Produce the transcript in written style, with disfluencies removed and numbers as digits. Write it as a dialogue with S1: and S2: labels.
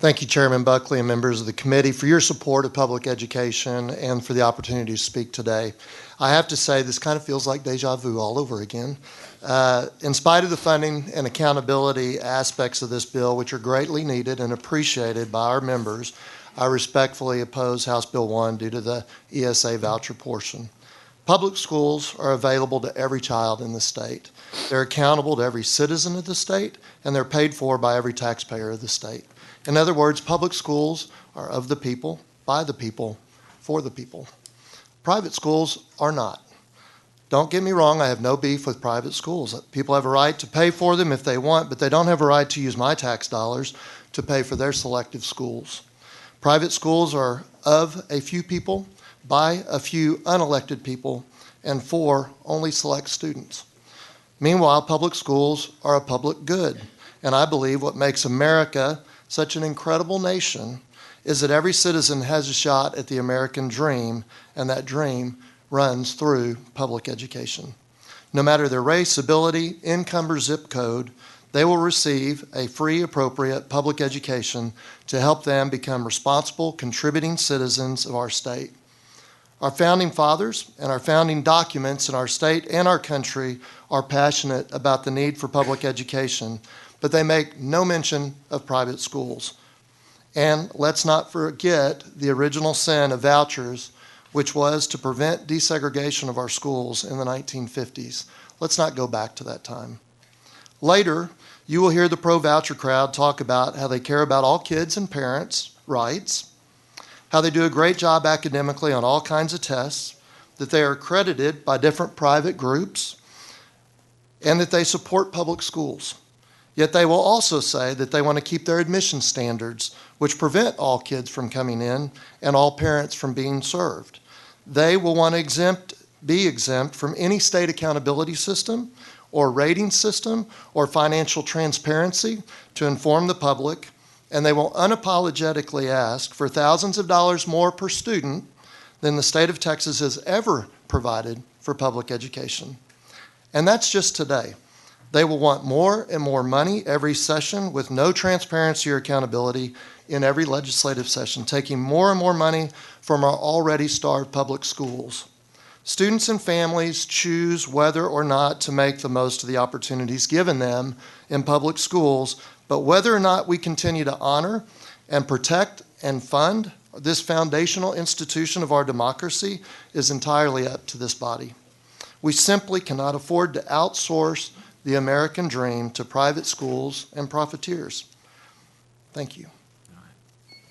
S1: Thank you, Chairman Buckley and members of the committee, for your support of public education and for the opportunity to speak today. I have to say, this kind of feels like deja vu all over again. In spite of the funding and accountability aspects of this bill, which are greatly needed and appreciated by our members, I respectfully oppose House Bill 1 due to the ESA voucher portion. Public schools are available to every child in the state. They're accountable to every citizen of the state, and they're paid for by every taxpayer of the state. In other words, public schools are of the people, by the people, for the people. Private schools are not. Don't get me wrong, I have no beef with private schools. People have a right to pay for them if they want, but they don't have a right to use my tax dollars to pay for their selective schools. Private schools are of a few people, by a few unelected people, and for only select students. Meanwhile, public schools are a public good, and I believe what makes America such an incredible nation is that every citizen has a shot at the American dream, and that dream runs through public education. No matter their race, ability, income, or zip code, they will receive a free, appropriate public education to help them become responsible, contributing citizens of our state. Our founding fathers and our founding documents in our state and our country are passionate about the need for public education, but they make no mention of private schools. And let's not forget the original sin of vouchers, which was to prevent desegregation of our schools in the 1950s. Let's not go back to that time. Later, you will hear the pro-voucher crowd talk about how they care about all kids and parents' rights, how they do a great job academically on all kinds of tests, that they are accredited by different private groups, and that they support public schools. Yet they will also say that they want to keep their admission standards, which prevent all kids from coming in and all parents from being served. They will want to be exempt from any state accountability system or rating system or financial transparency to inform the public, and they will unapologetically ask for thousands of dollars more per student than the state of Texas has ever provided for public education. And that's just today. They will want more and more money every session with no transparency or accountability in every legislative session, taking more and more money from our already starved public schools. Students and families choose whether or not to make the most of the opportunities given them in public schools, but whether or not we continue to honor and protect and fund this foundational institution of our democracy is entirely up to this body. We simply cannot afford to outsource the American dream to private schools and profiteers. Thank you.